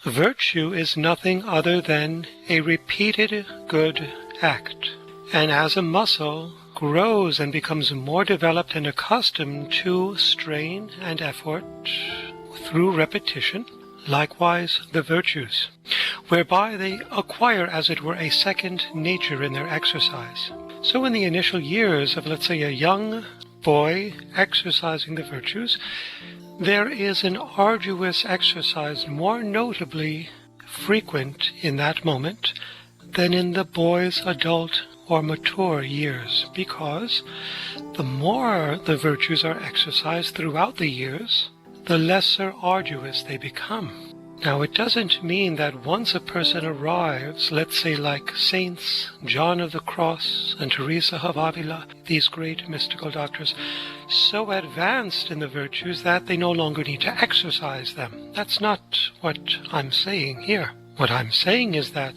Virtue is nothing other than a repeated good act, and as a muscle grows and becomes more developed and accustomed to strain and effort through repetition, likewise the virtues, whereby they acquire, as it were, a second nature in their exercise. So in the initial years of, let's say, a young boy exercising the virtues, there is an arduous exercise more notably frequent in that moment than in the boy's adult or mature years, because the more the virtues are exercised throughout the years, the lesser arduous they become. Now, it doesn't mean that once a person arrives, let's say like Saints John of the Cross and Teresa of Avila, these great mystical doctors, so advanced in the virtues that they no longer need to exercise them. That's not what I'm saying here. What I'm saying is that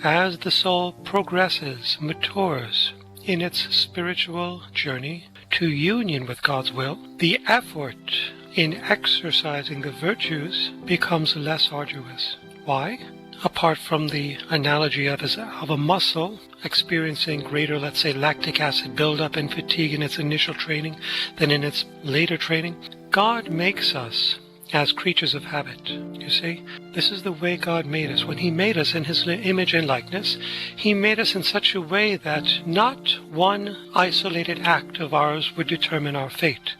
as the soul progresses, matures in its spiritual journey to union with God's will, the effort in exercising the virtues becomes less arduous. Why? Apart from the analogy of a muscle experiencing greater, let's say, lactic acid buildup and fatigue in its initial training than in its later training, God makes us as creatures of habit. You see, this is the way God made us. When He made us in His image and likeness, He made us in such a way that not one isolated act of ours would determine our fate,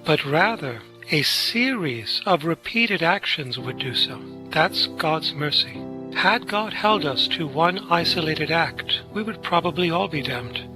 but rather a series of repeated actions would do so. That's God's mercy. Had God held us to one isolated act, we would probably all be damned.